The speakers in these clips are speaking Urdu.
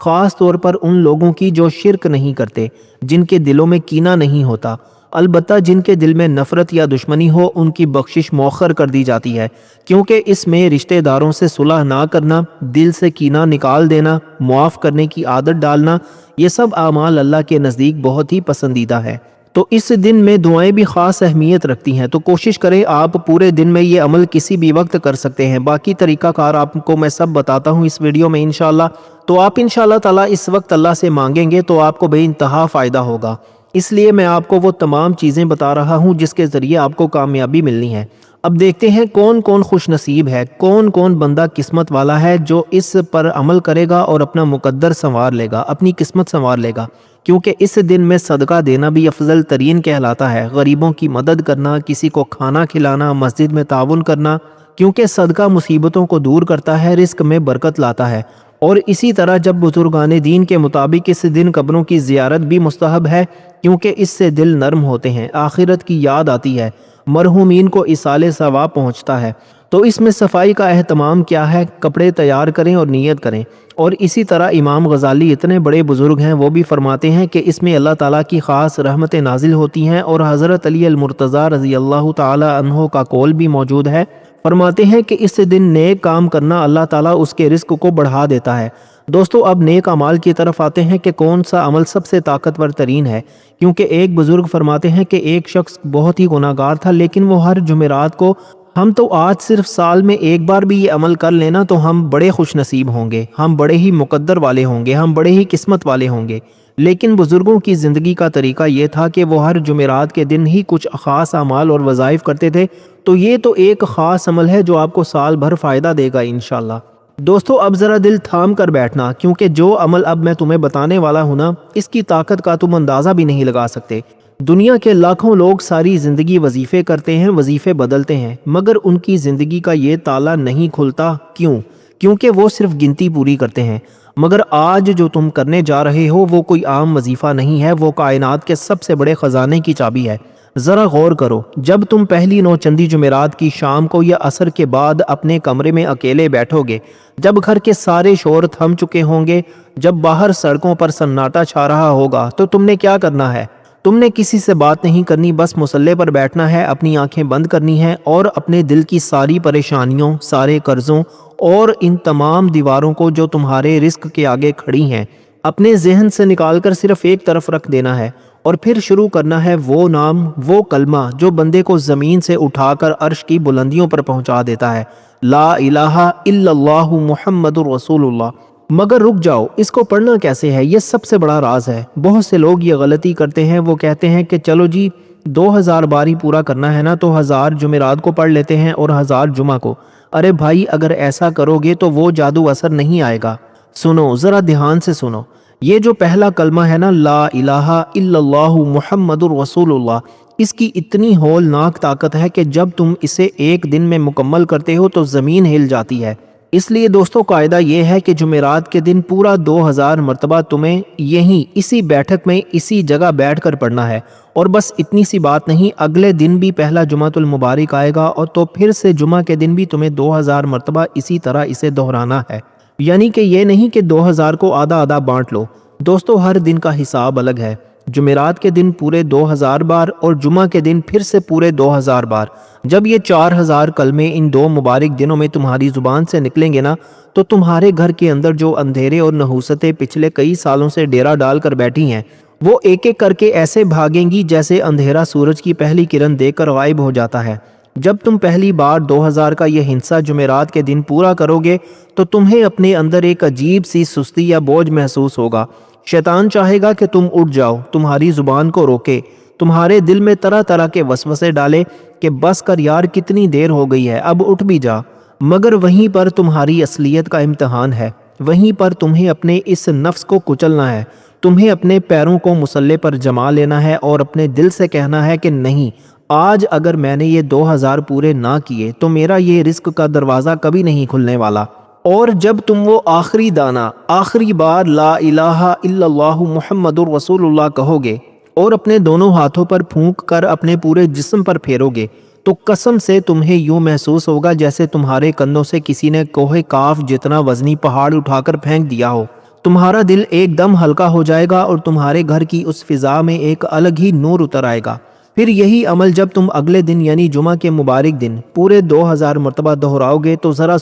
خاص طور پر ان لوگوں کی جو شرک نہیں کرتے، جن کے دلوں میں کینہ نہیں ہوتا۔ البتہ جن کے دل میں نفرت یا دشمنی ہو ان کی بخشش مؤخر کر دی جاتی ہے، کیونکہ اس میں رشتہ داروں سے صلح نہ کرنا، دل سے کینہ نکال دینا، معاف کرنے کی عادت ڈالنا، یہ سب اعمال اللہ کے نزدیک بہت ہی پسندیدہ ہے۔ تو اس دن میں دعائیں بھی خاص اہمیت رکھتی ہیں، تو کوشش کریں آپ پورے دن میں یہ عمل کسی بھی وقت کر سکتے ہیں۔ باقی طریقہ کار آپ کو میں سب بتاتا ہوں اس ویڈیو میں انشاءاللہ، تو آپ انشاءاللہ تعالیٰ اس وقت اللہ سے مانگیں گے تو آپ کو بے انتہا فائدہ ہوگا۔ اس لیے میں آپ کو وہ تمام چیزیں بتا رہا ہوں جس کے ذریعے آپ کو کامیابی ملنی ہے۔ اب دیکھتے ہیں کون کون خوش نصیب ہے، کون کون بندہ قسمت والا ہے جو اس پر عمل کرے گا اور اپنا مقدر سنوار لے گا، اپنی قسمت سنوار لے گا۔ کیونکہ اس دن میں صدقہ دینا بھی افضل ترین کہلاتا ہے، غریبوں کی مدد کرنا، کسی کو کھانا کھلانا، مسجد میں تعاون کرنا، کیونکہ صدقہ مصیبتوں کو دور کرتا ہے، رزق میں برکت لاتا ہے۔ اور اسی طرح جب بزرگان دین کے مطابق اس دن قبروں کی زیارت بھی مستحب ہے، کیونکہ اس سے دل نرم ہوتے ہیں، آخرت کی یاد آتی ہے، مرحومین کو ایصال ثواب پہنچتا ہے۔ تو اس میں صفائی کا اہتمام کیا ہے، کپڑے تیار کریں اور نیت کریں۔ اور اسی طرح امام غزالی اتنے بڑے بزرگ ہیں، وہ بھی فرماتے ہیں کہ اس میں اللہ تعالیٰ کی خاص رحمتیں نازل ہوتی ہیں، اور حضرت علی المرتضیٰ رضی اللہ تعالی عنہ کا قول بھی موجود ہے۔ فرماتے ہیں کہ اس دن نیک کام کرنا اللہ تعالیٰ اس کے رزق کو بڑھا دیتا ہے۔ دوستو اب نیک اعمال کی طرف آتے ہیں کہ کون سا عمل سب سے طاقتور ترین ہے، کیونکہ ایک بزرگ فرماتے ہیں کہ ایک شخص بہت ہی گناہ گار تھا، لیکن وہ ہر جمعرات کو، ہم تو آج صرف سال میں ایک بار بھی یہ عمل کر لینا تو ہم بڑے خوش نصیب ہوں گے، ہم بڑے ہی مقدر والے ہوں گے، ہم بڑے ہی قسمت والے ہوں گے۔ لیکن بزرگوں کی زندگی کا طریقہ یہ تھا کہ وہ ہر جمعرات کے دن ہی کچھ خاص اعمال اور وظائف کرتے تھے، تو یہ تو ایک خاص عمل ہے جو آپ کو سال بھر فائدہ دے گا انشاءاللہ۔ دوستو اب ذرا دل تھام کر بیٹھنا، کیونکہ جو عمل اب میں تمہیں بتانے والا ہوں نا، اس کی طاقت کا تم اندازہ بھی نہیں لگا سکتے۔ دنیا کے لاکھوں لوگ ساری زندگی وظیفے کرتے ہیں، وظیفے بدلتے ہیں، مگر ان کی زندگی کا یہ تالا نہیں کھلتا۔ کیوں؟ کیونکہ وہ صرف گنتی پوری کرتے ہیں۔ مگر آج جو تم کرنے جا رہے ہو وہ کوئی عام وظیفہ نہیں ہے، وہ کائنات کے سب سے بڑے خزانے کی چابی ہے۔ ذرا غور کرو، جب تم پہلی نو چندی جمعرات کی شام کو یا عصر کے بعد اپنے کمرے میں اکیلے بیٹھو گے، جب گھر کے سارے شور تھم چکے ہوں گے، جب باہر سڑکوں پر سناٹا چھا رہا ہوگا، تو تم نے کیا کرنا ہے؟ تم نے کسی سے بات نہیں کرنی، بس مصلے پر بیٹھنا ہے، اپنی آنکھیں بند کرنی ہے اور اپنے دل کی ساری پریشانیوں، سارے قرضوں اور ان تمام دیواروں کو جو تمہارے رزق کے آگے کھڑی ہیں، اپنے ذہن سے نکال کر صرف ایک طرف رکھ دینا ہے، اور پھر شروع کرنا ہے وہ نام، وہ کلمہ جو بندے کو زمین سے اٹھا کر عرش کی بلندیوں پر پہنچا دیتا ہے، لا الہ الا اللہ محمد رسول اللہ۔ مگر رک جاؤ، اس کو پڑھنا کیسے ہے؟ یہ سب سے بڑا راز ہے۔ بہت سے لوگ یہ غلطی کرتے ہیں، وہ کہتے ہیں کہ چلو جی 2000 باری پورا کرنا ہے نا، تو 1000 جمعرات کو پڑھ لیتے ہیں اور 1000 جمعہ کو۔ ارے بھائی، اگر ایسا کرو گے تو وہ جادو اثر نہیں آئے گا۔ سنو، ذرا دھیان سے سنو، یہ جو پہلا کلمہ ہے نا، لا الہ الا اللہ محمد رسول اللہ، اس کی اتنی ہولناک طاقت ہے کہ جب تم اسے ایک دن میں مکمل کرتے ہو تو زمین ہل جاتی ہے۔ اس لیے دوستو قاعدہ یہ ہے کہ جمعرات کے دن پورا 2000 مرتبہ تمہیں یہیں اسی بیٹھک میں اسی جگہ بیٹھ کر پڑھنا ہے۔ اور بس اتنی سی بات نہیں، اگلے دن بھی پہلا جمعۃ المبارک آئے گا، اور تو پھر سے جمعہ کے دن بھی تمہیں 2000 مرتبہ اسی طرح اسے دہرانا ہے۔ یعنی کہ یہ نہیں کہ 2000 کو آدھا آدھا بانٹ لو۔ دوستو ہر دن کا حساب الگ ہے، جمعرات کے دن پورے 2000 بار اور جمعہ کے دن پھر سے پورے 2000 بار۔ جب یہ 4000 کلمے ان دو مبارک دنوں میں تمہاری زبان سے نکلیں گے نا، تو تمہارے گھر کے اندر جو اندھیرے اور نحوستیں پچھلے کئی سالوں سے ڈیرا ڈال کر بیٹھی ہیں، وہ ایک ایک کر کے ایسے بھاگیں گی جیسے اندھیرا سورج کی پہلی کرن دیکھ کر غائب ہو جاتا ہے۔ جب تم پہلی بار 2000 کا یہ ہنسا جمعرات کے دن پورا کرو گے تو تمہیں اپنے اندر ایک عجیب سی سستی یا بوجھ محسوس ہوگا۔ شیطان چاہے گا کہ تم اٹھ جاؤ، تمہاری زبان کو روکے، تمہارے دل میں طرح طرح کے وسوسے ڈالے کہ بس کر یار، کتنی دیر ہو گئی ہے، اب اٹھ بھی جا۔ مگر وہیں پر تمہاری اصلیت کا امتحان ہے، وہیں پر تمہیں اپنے اس نفس کو کچلنا ہے، تمہیں اپنے پیروں کو مصلے پر جما لینا ہے اور اپنے دل سے کہنا ہے کہ نہیں، آج اگر میں نے یہ 2000 پورے نہ کیے تو میرا یہ رزق کا دروازہ کبھی نہیں کھلنے والا۔ اور جب تم وہ آخری دانہ، آخری بار لا الہ الا اللہ محمد رسول اللہ کہو گے اور اپنے دونوں ہاتھوں پر پھونک کر اپنے پورے جسم پر پھیرو گے، تو قسم سے تمہیں یوں محسوس ہوگا جیسے تمہارے کندھوں سے کسی نے کوہ کاف جتنا وزنی پہاڑ اٹھا کر پھینک دیا ہو۔ تمہارا دل ایک دم ہلکا ہو جائے گا اور تمہارے گھر کی اس فضا میں ایک الگ ہی نور اتر آئے گا۔ پھر یہی عمل جب تم اگلے دن یعنی جمعہ کے مبارک دن پورے 2000 مرتبہ دہراؤ گے تو ذرا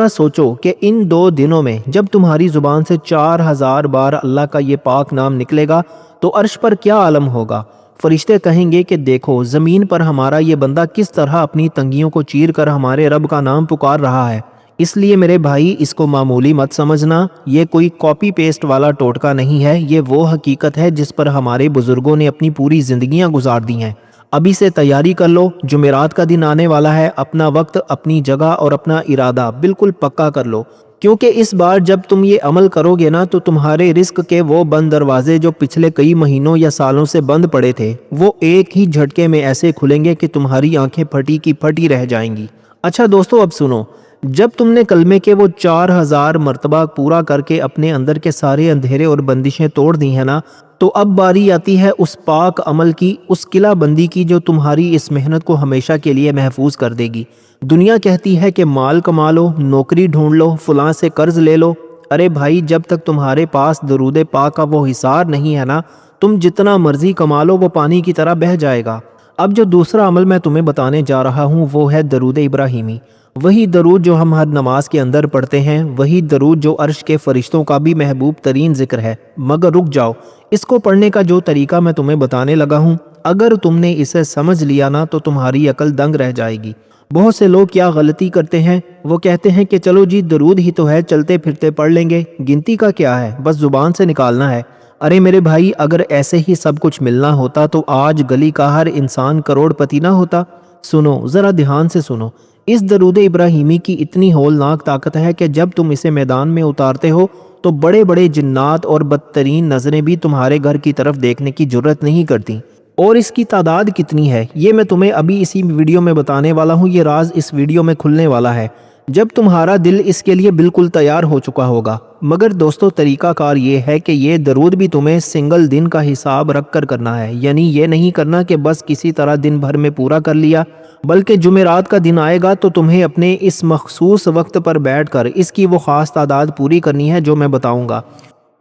سوچو کہ ان 2 دنوں میں جب تمہاری زبان سے 4000 بار اللہ کا یہ پاک نام نکلے گا تو عرش پر کیا عالم ہوگا۔ فرشتے کہیں گے کہ دیکھو زمین پر ہمارا یہ بندہ کس طرح اپنی تنگیوں کو چیر کر ہمارے رب کا نام پکار رہا ہے۔ اس لیے میرے بھائی اس کو معمولی مت سمجھنا، یہ کوئی کاپی پیسٹ والا ٹوٹکا نہیں ہے، یہ وہ حقیقت ہے جس پر ہمارے بزرگوں نے اپنی پوری زندگیاں گزار دی ہیں۔ ابھی سے تیاری کر لو، جمعرات کا دن آنے والا ہے، اپنا وقت، اپنی جگہ اور اپنا ارادہ بالکل پکا کر لو، کیونکہ اس بار جب تم یہ عمل کرو گے نا تو تمہارے رزق کے وہ بند دروازے جو پچھلے کئی مہینوں یا سالوں سے بند پڑے تھے وہ ایک ہی جھٹکے میں ایسے کھلیں گے کہ تمہاری آنکھیں پھٹی کی پھٹی رہ جائیں گی۔ اچھا دوستو، اب سنو، جب تم نے کلمے کے وہ 4000 مرتبہ پورا کر کے اپنے اندر کے سارے اندھیرے اور بندشیں توڑ دی ہیں نا، تو اب باری آتی ہے اس پاک عمل کی، اس قلعہ بندی کی جو تمہاری اس محنت کو ہمیشہ کے لیے محفوظ کر دے گی۔ دنیا کہتی ہے کہ مال کما لو، نوکری ڈھونڈ لو، فلاں سے قرض لے لو۔ ارے بھائی، جب تک تمہارے پاس درود پاک کا وہ حصار نہیں ہے نا، تم جتنا مرضی کما لو وہ پانی کی طرح بہہ جائے گا۔ اب جو دوسرا عمل میں تمہیں بتانے جا رہا ہوں وہ ہے درود ابراہیمی، وہی درود جو ہم ہر نماز کے اندر پڑھتے ہیں، وہی درود جو عرش کے فرشتوں کا بھی محبوب ترین ذکر ہے۔ مگر رک جاؤ، اس کو پڑھنے کا جو طریقہ میں تمہیں بتانے لگا ہوں، اگر تم نے اسے سمجھ لیا نا تو تمہاری عقل دنگ رہ جائے گی۔ بہت سے لوگ کیا غلطی کرتے ہیں، وہ کہتے ہیں کہ چلو جی درود ہی تو ہے، چلتے پھرتے پڑھ لیں گے، گنتی کا کیا ہے، بس زبان سے نکالنا ہے۔ ارے میرے بھائی، اگر ایسے ہی سب کچھ ملنا ہوتا تو آج گلی کا ہر انسان کروڑ پتی نہ ہوتا۔ سنو، ذرا دھیان سے سنو، اس درود ابراہیمی کی اتنی ہولناک طاقت ہے کہ جب تم اسے میدان میں اتارتے ہو تو بڑے بڑے جنات اور بدترین نظریں بھی تمہارے گھر کی طرف دیکھنے کی جرت نہیں کرتی۔ اور اس کی تعداد کتنی ہے یہ میں تمہیں ابھی اسی ویڈیو میں بتانے والا ہوں، یہ راز اس ویڈیو میں کھلنے والا ہے جب تمہارا دل اس کے لیے بالکل تیار ہو چکا ہوگا۔ مگر دوستو، طریقہ کار یہ ہے کہ یہ درود بھی تمہیں سنگل دن کا حساب رکھ کر کرنا ہے، یعنی یہ نہیں کرنا کہ بس کسی طرح دن بھر میں پورا کر لیا، بلکہ جمعرات کا دن آئے گا تو تمہیں اپنے اس مخصوص وقت پر بیٹھ کر اس کی وہ خاص تعداد پوری کرنی ہے جو میں بتاؤں گا،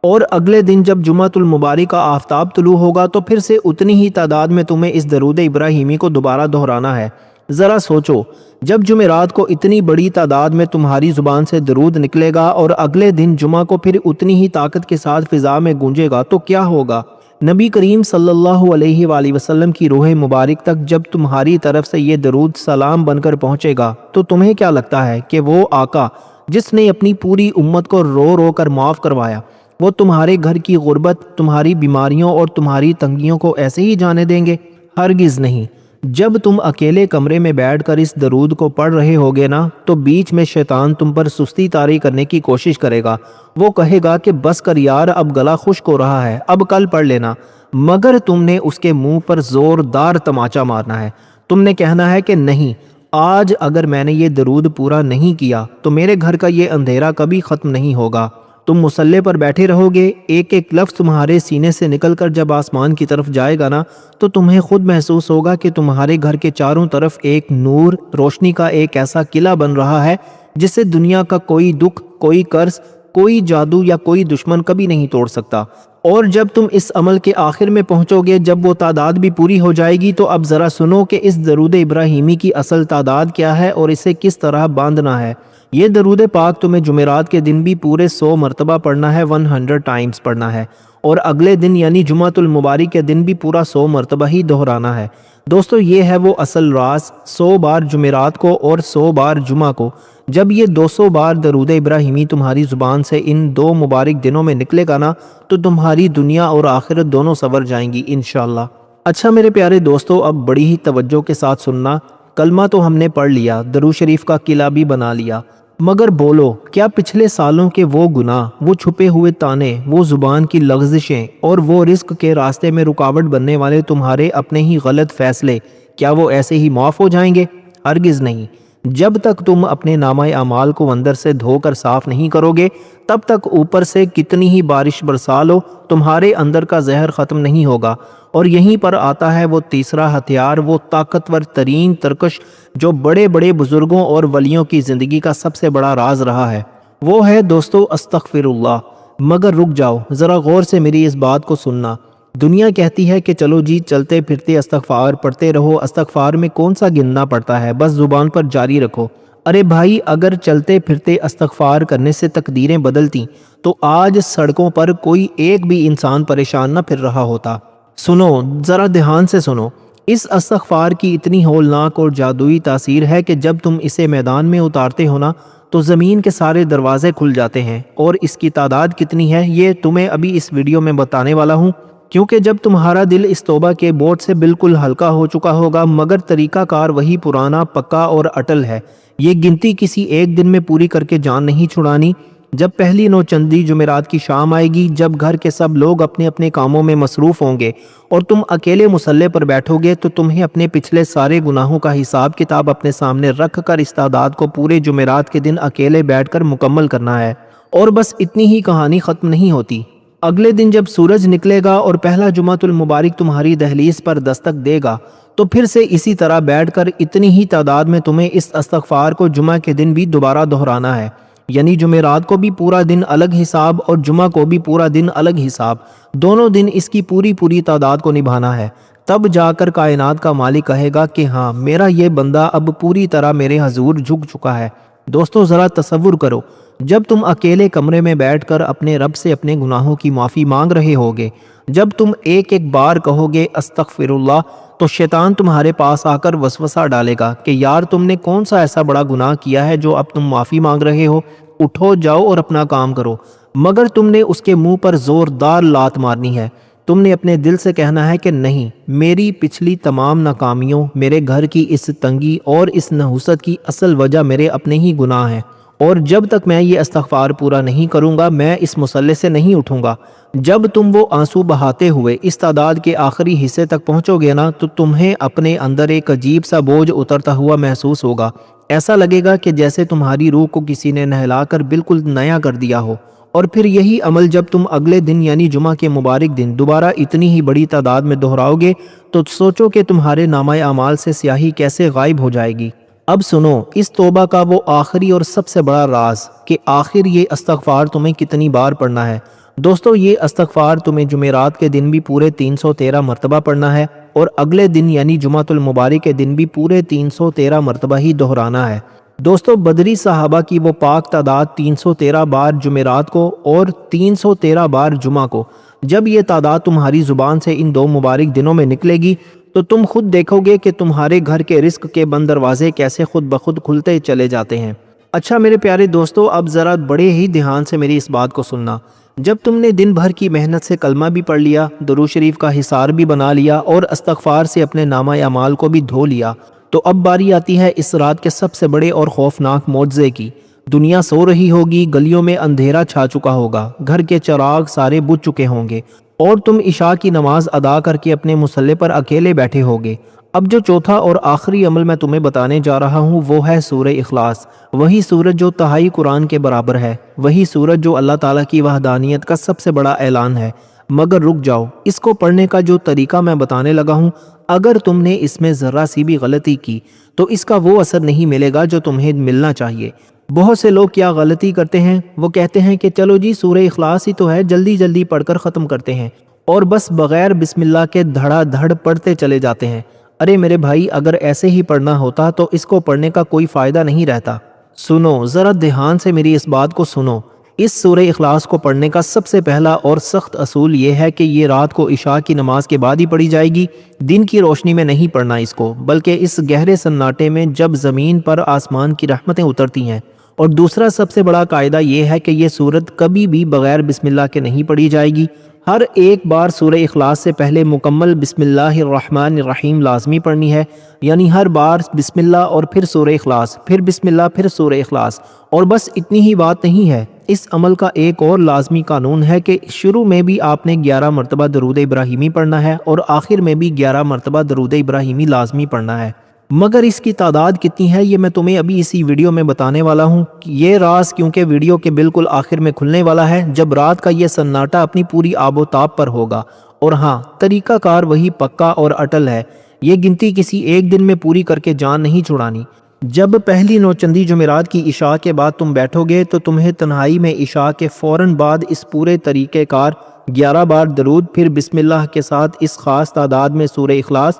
اور اگلے دن جب جمعۃ المبارک کا آفتاب طلوع ہوگا تو پھر سے اتنی ہی تعداد میں تمہیں اس درود ابراہیمی کو دوبارہ دہرانا ہے۔ ذرا سوچو، جب جمعرات کو اتنی بڑی تعداد میں تمہاری زبان سے درود نکلے گا اور اگلے دن جمعہ کو پھر اتنی ہی طاقت کے ساتھ فضا میں گونجے گا تو کیا ہوگا؟ نبی کریم صلی اللہ علیہ وآلہ وسلم کی روح مبارک تک جب تمہاری طرف سے یہ درود سلام بن کر پہنچے گا تو تمہیں کیا لگتا ہے کہ وہ آقا جس نے اپنی پوری امت کو رو رو کر معاف کروایا، وہ تمہارے گھر کی غربت، تمہاری بیماریوں اور تمہاری تنگیوں کو ایسے ہی جانے دیں گے؟ ہرگز نہیں۔ جب تم اکیلے کمرے میں بیٹھ کر اس درود کو پڑھ رہے ہوگے نا تو بیچ میں شیطان تم پر سستی طاری کرنے کی کوشش کرے گا، وہ کہے گا کہ بس کر یار، اب گلا خشک ہو رہا ہے، اب کل پڑھ لینا، مگر تم نے اس کے منہ پر زوردار تماچا مارنا ہے۔ تم نے کہنا ہے کہ نہیں، آج اگر میں نے یہ درود پورا نہیں کیا تو میرے گھر کا یہ اندھیرا کبھی ختم نہیں ہوگا۔ تم مصلے پر بیٹھے رہو گے، ایک ایک لفظ تمہارے سینے سے نکل کر جب آسمان کی طرف جائے گا نا تو تمہیں خود محسوس ہوگا کہ تمہارے گھر کے چاروں طرف ایک نور، روشنی کا ایک ایسا قلعہ بن رہا ہے جسے دنیا کا کوئی دکھ، کوئی قرض، کوئی جادو یا کوئی دشمن کبھی نہیں توڑ سکتا۔ اور جب تم اس عمل کے آخر میں پہنچو گے، جب وہ تعداد بھی پوری ہو جائے گی، تو اب ذرا سنو کہ اس درود ابراہیمی کی اصل تعداد کیا ہے اور اسے کس طرح باندھنا ہے۔ یہ درود پاک تمہیں جمعرات کے دن بھی پورے 100 مرتبہ پڑھنا ہے، 100 ٹائمز پڑھنا ہے، اور اگلے دن یعنی جمعۃ المبارک کے دن بھی پورا 100 مرتبہ ہی دہرانا ہے۔ دوستو، یہ ہے وہ اصل راز، 100 بار جمعرات کو اور 100 بار جمعہ کو۔ جب یہ 200 بار درود ابراہیمی تمہاری زبان سے ان 2 مبارک دنوں میں نکلے گا نا تو تمہاری دنیا اور آخرت دونوں سنور جائیں گی انشاءاللہ۔ اچھا میرے پیارے دوستو، اب بڑی ہی توجہ کے ساتھ سننا۔ کلمہ تو ہم نے پڑھ لیا، درود شریف کا قلعہ بھی بنا لیا، مگر بولو، کیا پچھلے سالوں کے وہ گناہ، وہ چھپے ہوئے تانے، وہ زبان کی لغزشیں اور وہ رزق کے راستے میں رکاوٹ بننے والے تمہارے اپنے ہی غلط فیصلے، کیا وہ ایسے ہی معاف ہو جائیں گے؟ ہرگز نہیں۔ جب تک تم اپنے نامہ اعمال کو اندر سے دھو کر صاف نہیں کرو گے، تب تک اوپر سے کتنی ہی بارش برسا لو، تمہارے اندر کا زہر ختم نہیں ہوگا۔ اور یہیں پر آتا ہے وہ تیسرا ہتھیار، وہ طاقتور ترین ترکش جو بڑے بڑے بزرگوں اور ولیوں کی زندگی کا سب سے بڑا راز رہا ہے، وہ ہے دوستو استغفر اللہ۔ مگر رک جاؤ، ذرا غور سے میری اس بات کو سننا۔ دنیا کہتی ہے کہ چلو جی چلتے پھرتے استغفار پڑھتے رہو، استغفار میں کون سا گننا پڑتا ہے، بس زبان پر جاری رکھو۔ ارے بھائی، اگر چلتے پھرتے استغفار کرنے سے تقدیریں بدلتی تو آج سڑکوں پر کوئی ایک بھی انسان پریشان نہ پھر رہا ہوتا۔ سنو، ذرا دھیان سے سنو، اس استغفار کی اتنی ہولناک اور جادوئی تاثیر ہے کہ جب تم اسے میدان میں اتارتے ہو نا تو زمین کے سارے دروازے کھل جاتے ہیں۔ اور اس کی تعداد کتنی ہے یہ تمہیں ابھی اس ویڈیو میں بتانے والا ہوں، کیونکہ جب تمہارا دل اس توبہ کے بوجھ سے بالکل ہلکا ہو چکا ہوگا، مگر طریقہ کار وہی پرانا، پکا اور اٹل ہے۔ یہ گنتی کسی ایک دن میں پوری کر کے جان نہیں چھڑانی۔ جب پہلی نوچندی جمعرات کی شام آئے گی، جب گھر کے سب لوگ اپنے اپنے کاموں میں مصروف ہوں گے اور تم اکیلے مصلے پر بیٹھو گے، تو تمہیں اپنے پچھلے سارے گناہوں کا حساب کتاب اپنے سامنے رکھ کر اس تعداد کو پورے جمعرات کے دن اکیلے بیٹھ کر مکمل کرنا ہے۔ اور بس اتنی ہی کہانی ختم نہیں ہوتی۔ اگلے دن جب سورج نکلے گا اور پہلا جمعۃ المبارک تمہاری دہلیز پر دستک دے گا، تو پھر سے اسی طرح بیٹھ کر اتنی ہی تعداد میں تمہیں اس استغفار کو جمعہ کے دن بھی دوبارہ دہرانا ہے۔ یعنی جمعرات کو بھی پورا دن الگ حساب اور جمعہ کو بھی پورا دن الگ حساب، دونوں دن اس کی پوری تعداد کو نبھانا ہے۔ تب جا کر کائنات کا مالک کہے گا کہ ہاں، میرا یہ بندہ اب پوری طرح میرے حضور جھک چکا ہے۔ دوستو، ذرا تصور کرو، جب تم اکیلے کمرے میں بیٹھ کر اپنے رب سے اپنے گناہوں کی معافی مانگ رہے ہوگے، جب تم ایک ایک بار کہو گے استغفر اللہ، تو شیطان تمہارے پاس آ کر وسوسہ ڈالے گا کہ یار تم نے کون سا ایسا بڑا گناہ کیا ہے جو اب تم معافی مانگ رہے ہو، اٹھو جاؤ اور اپنا کام کرو۔ مگر تم نے اس کے منہ پر زوردار لات مارنی ہے۔ تم نے اپنے دل سے کہنا ہے کہ نہیں، میری پچھلی تمام ناکامیوں، میرے گھر کی اس تنگی اور اس نحوست کی اصل وجہ میرے اپنے ہی گناہ ہیں، اور جب تک میں یہ استغفار پورا نہیں کروں گا میں اس مصلے سے نہیں اٹھوں گا۔ جب تم وہ آنسو بہاتے ہوئے اس تعداد کے آخری حصے تک پہنچو گے نا، تو تمہیں اپنے اندر ایک عجیب سا بوجھ اترتا ہوا محسوس ہوگا۔ ایسا لگے گا کہ جیسے تمہاری روح کو کسی نے نہلا کر بالکل نیا کر دیا ہو۔ اور پھر یہی عمل جب تم اگلے دن یعنی جمعہ کے مبارک دن دوبارہ اتنی ہی بڑی تعداد میں دہراؤ گے، تو سوچو کہ تمہارے نامہ اعمال سے سیاہی کیسے غائب ہو جائے گی۔ اب سنو اس توبہ کا وہ آخری اور سب سے بڑا راز کہ آخر یہ استغفار تمہیں کتنی بار پڑھنا ہے۔ دوستو، یہ استغفار تمہیں جمعرات کے دن بھی پورے 313 مرتبہ پڑھنا ہے، اور اگلے دن یعنی جمعۃ المبارک کے دن بھی پورے 313 مرتبہ ہی دہرانا ہے۔ دوستو، بدری صحابہ کی وہ پاک تعداد 313 بار جمعرات کو اور 313 بار جمعہ کو، جب یہ تعداد تمہاری زبان سے ان دو مبارک دنوں میں نکلے گی تو تم خود دیکھو گے کہ تمہارے گھر کے رزق کے بند دروازے کیسے خود بخود کھلتے چلے جاتے ہیں۔ اچھا میرے پیارے دوستو، اب ذرا بڑے ہی دھیان سے میری اس بات کو سننا۔ جب تم نے دن بھر کی محنت سے کلمہ بھی پڑھ لیا، درود شریف کا حصار بھی بنا لیا اور استغفار سے اپنے نامہ اعمال کو بھی دھو لیا، تو اب باری آتی ہے اس رات کے سب سے بڑے اور خوفناک معجزے کی۔ دنیا سو رہی ہوگی، گلیوں میں اندھیرا چھا چکا ہوگا، گھر کے چراغ سارے بجھ چکے ہوں گے، اور تم عشاء کی نماز ادا کر کے اپنے مصلے پر اکیلے بیٹھے ہوگے۔ اب جو چوتھا اور آخری عمل میں تمہیں بتانے جا رہا ہوں وہ ہے سورہ اخلاص، وہی سورت جو تہائی قرآن کے برابر ہے، وہی سورت جو اللہ تعالیٰ کی وحدانیت کا سب سے بڑا اعلان ہے۔ مگر رک جاؤ، اس کو پڑھنے کا جو طریقہ میں بتانے لگا ہوں، اگر تم نے اس میں ذرا سی بھی غلطی کی تو اس کا وہ اثر نہیں ملے گا جو تمہیں ملنا چاہیے۔ بہت سے لوگ کیا غلطی کرتے ہیں، وہ کہتے ہیں کہ چلو جی سورہ اخلاص ہی تو ہے، جلدی جلدی پڑھ کر ختم کرتے ہیں، اور بس بغیر بسم اللہ کے دھڑا دھڑ پڑھتے چلے جاتے ہیں۔ ارے میرے بھائی، اگر ایسے ہی پڑھنا ہوتا تو اس کو پڑھنے کا کوئی فائدہ نہیں رہتا۔ سنو، ذرا دھیان سے میری اس بات کو سنو۔ اس سورہ اخلاص کو پڑھنے کا سب سے پہلا اور سخت اصول یہ ہے کہ یہ رات کو عشاء کی نماز کے بعد ہی پڑھی جائے گی، دن کی روشنی میں نہیں پڑھنا اس کو، بلکہ اس گہرے سناٹے میں جب زمین پر آسمان کی رحمتیں اترتی ہیں۔ اور دوسرا سب سے بڑا قاعدہ یہ ہے کہ یہ سورت کبھی بھی بغیر بسم اللہ کے نہیں پڑھی جائے گی۔ ہر ایک بار سورہ اخلاص سے پہلے مکمل بسم اللہ الرحمن الرحیم لازمی پڑھنی ہے، یعنی ہر بار بسم اللہ اور پھر سورہ اخلاص، پھر بسم اللہ پھر سورہ اخلاص۔ اور بس اتنی ہی بات نہیں ہے، اس عمل کا ایک اور لازمی قانون ہے کہ شروع میں بھی آپ نے 11 مرتبہ درود ابراہیمی پڑھنا ہے اور آخر میں بھی 11 مرتبہ درود ابراہیمی لازمی پڑھنا ہے۔ مگر اس کی تعداد کتنی ہے یہ میں تمہیں ابھی اسی ویڈیو میں بتانے والا ہوں۔ یہ راز کیونکہ ویڈیو کے بالکل آخر میں کھلنے والا ہے، جب رات کا یہ سناٹا اپنی پوری آب و تاب پر ہوگا۔ اور ہاں، طریقہ کار وہی پکا اور اٹل ہے، یہ گنتی کسی ایک دن میں پوری کر کے جان نہیں چھڑانی۔ جب پہلی نوچندی جمعرات کی عشاء کے بعد تم بیٹھو گے تو تمہیں تنہائی میں عشاء کے فوراً بعد اس پورے طریقہ کار 11 بار درود، پھر بسم اللہ کے ساتھ اس خاص تعداد میں سورہ اخلاص،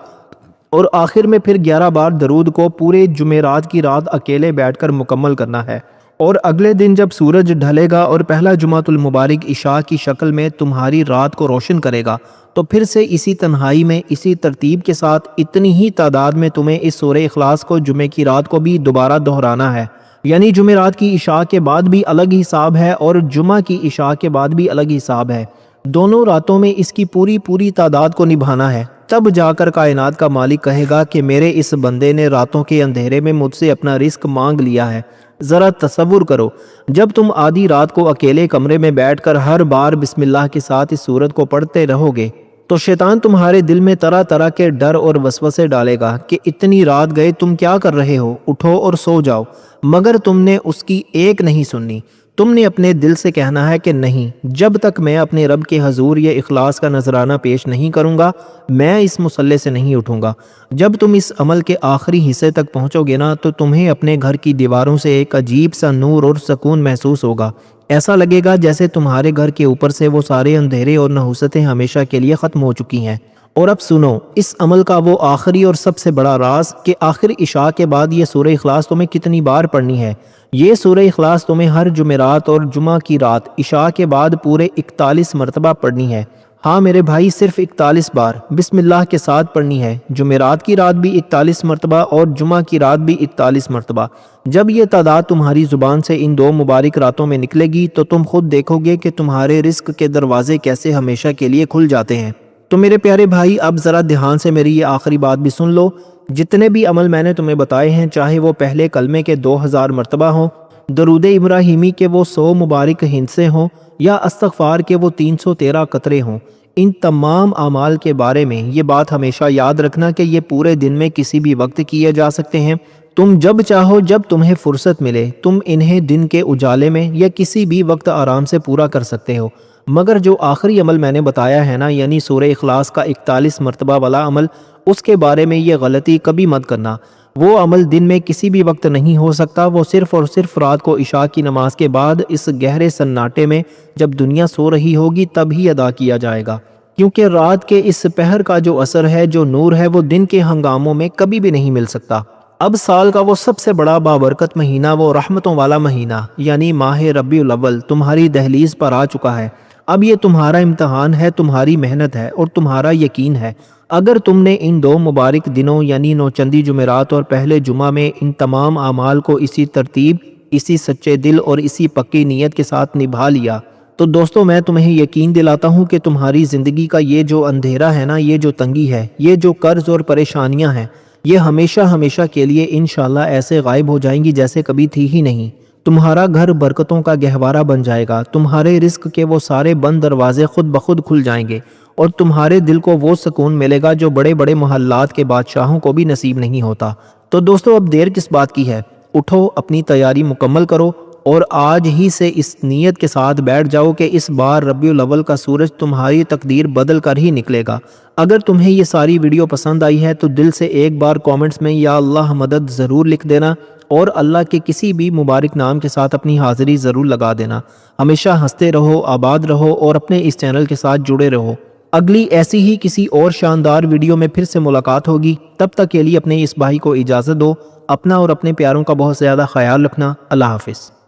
اور آخر میں پھر 11 بار درود کو پورے جمعرات کی رات اکیلے بیٹھ کر مکمل کرنا ہے۔ اور اگلے دن جب سورج ڈھلے گا اور پہلا جمعۃ المبارک عشاء کی شکل میں تمہاری رات کو روشن کرے گا تو پھر سے اسی تنہائی میں اسی ترتیب کے ساتھ اتنی ہی تعداد میں تمہیں اس سورہ اخلاص کو جمعے کی رات کو بھی دوبارہ دہرانا ہے۔ یعنی جمعرات کی عشاء کے بعد بھی الگ حساب ہے اور جمعہ کی عشاء کے بعد بھی الگ حساب ہے، دونوں راتوں میں اس کی پوری تعداد کو نبھانا ہے۔ تب جا کر کائنات کا مالک کہے گا کہ میرے اس بندے نے راتوں کے اندھیرے میں مجھ سے اپنا رزق مانگ لیا ہے۔ ذرا تصور کرو، جب تم آدھی رات کو اکیلے کمرے میں بیٹھ کر ہر بار بسم اللہ کے ساتھ اس سورت کو پڑھتے رہو گے تو شیطان تمہارے دل میں طرح طرح کے ڈر اور وسوسے ڈالے گا کہ اتنی رات گئے تم کیا کر رہے ہو، اٹھو اور سو جاؤ، مگر تم نے اس کی ایک نہیں سننی۔ تم نے اپنے دل سے کہنا ہے کہ نہیں، جب تک میں اپنے رب کے حضور یہ اخلاص کا نذرانہ پیش نہیں کروں گا میں اس مصلے سے نہیں اٹھوں گا۔ جب تم اس عمل کے آخری حصے تک پہنچو گے نا تو تمہیں اپنے گھر کی دیواروں سے ایک عجیب سا نور اور سکون محسوس ہوگا، ایسا لگے گا جیسے تمہارے گھر کے اوپر سے وہ سارے اندھیرے اور نحوستیں ہمیشہ کے لیے ختم ہو چکی ہیں۔ اور اب سنو اس عمل کا وہ آخری اور سب سے بڑا راز کہ آخر عشاء کے بعد یہ سورہ اخلاص تمہیں کتنی بار پڑھنی ہے۔ یہ سورہ اخلاص تمہیں ہر جمعرات اور جمعہ کی رات عشاء کے بعد پورے 41 مرتبہ پڑھنی ہے۔ ہاں میرے بھائی، صرف 41 بار بسم اللہ کے ساتھ پڑھنی ہے۔ جمعرات کی رات بھی 41 مرتبہ اور جمعہ کی رات بھی 41 مرتبہ۔ جب یہ تعداد تمہاری زبان سے ان دو مبارک راتوں میں نکلے گی تو تم خود دیکھو گے کہ تمہارے رزق کے دروازے کیسے ہمیشہ کے لیے کھل جاتے ہیں۔ تو میرے پیارے بھائی، اب ذرا دھیان سے میری یہ آخری بات بھی سن لو۔ جتنے بھی عمل میں نے تمہیں بتائے ہیں، چاہے وہ پہلے کلمے کے 2000 مرتبہ ہوں، درود ابراہیمی کے وہ 100 مبارک ہندسے ہوں، یا استغفار کے وہ 313 قطرے ہوں، ان تمام اعمال کے بارے میں یہ بات ہمیشہ یاد رکھنا کہ یہ پورے دن میں کسی بھی وقت کیے جا سکتے ہیں۔ تم جب چاہو، جب تمہیں فرصت ملے، تم انہیں دن کے اجالے میں یا کسی بھی وقت آرام سے پورا کر سکتے ہو۔ مگر جو آخری عمل میں نے بتایا ہے نا، یعنی سورہ اخلاص کا 41 مرتبہ والا عمل، اس کے بارے میں یہ غلطی کبھی مت کرنا۔ وہ عمل دن میں کسی بھی وقت نہیں ہو سکتا، وہ صرف اور صرف رات کو عشاء کی نماز کے بعد اس گہرے سناٹے میں جب دنیا سو رہی ہوگی تب ہی ادا کیا جائے گا، کیونکہ رات کے اس پہر کا جو اثر ہے، جو نور ہے، وہ دن کے ہنگاموں میں کبھی بھی نہیں مل سکتا۔ اب سال کا وہ سب سے بڑا بابرکت مہینہ، وہ رحمتوں والا مہینہ یعنی ماہ ربیع الاول تمہاری دہلیز پر آ چکا ہے۔ اب یہ تمہارا امتحان ہے، تمہاری محنت ہے اور تمہارا یقین ہے۔ اگر تم نے ان دو مبارک دنوں یعنی نوچندی جمعرات اور پہلے جمعہ میں ان تمام اعمال کو اسی ترتیب، اسی سچے دل اور اسی پکی نیت کے ساتھ نبھا لیا تو دوستو میں تمہیں یقین دلاتا ہوں کہ تمہاری زندگی کا یہ جو اندھیرا ہے نا، یہ جو تنگی ہے، یہ جو قرض اور پریشانیاں ہیں، یہ ہمیشہ ہمیشہ کے لیے انشاءاللہ ایسے غائب ہو جائیں گی جیسے کبھی تھی ہی نہیں۔ تمہارا گھر برکتوں کا گہوارہ بن جائے گا، تمہارے رزق کے وہ سارے بند دروازے خود بخود کھل جائیں گے اور تمہارے دل کو وہ سکون ملے گا جو بڑے بڑے محلات کے بادشاہوں کو بھی نصیب نہیں ہوتا۔ تو دوستو اب دیر کس بات کی ہے، اٹھو، اپنی تیاری مکمل کرو اور آج ہی سے اس نیت کے ساتھ بیٹھ جاؤ کہ اس بار ربیع الاول کا سورج تمہاری تقدیر بدل کر ہی نکلے گا۔ اگر تمہیں یہ ساری ویڈیو پسند آئی ہے تو دل سے ایک بار کامنٹس میں یا اللہ مدد ضرور لکھ دینا اور اللہ کے کسی بھی مبارک نام کے ساتھ اپنی حاضری ضرور لگا دینا۔ ہمیشہ ہنستے رہو، آباد رہو اور اپنے اس چینل کے ساتھ جڑے رہو۔ اگلی ایسی ہی کسی اور شاندار ویڈیو میں پھر سے ملاقات ہوگی، تب تک کے لیے اپنے اس بھائی کو اجازت دو۔ اپنا اور اپنے پیاروں کا بہت زیادہ خیال رکھنا۔ اللہ حافظ۔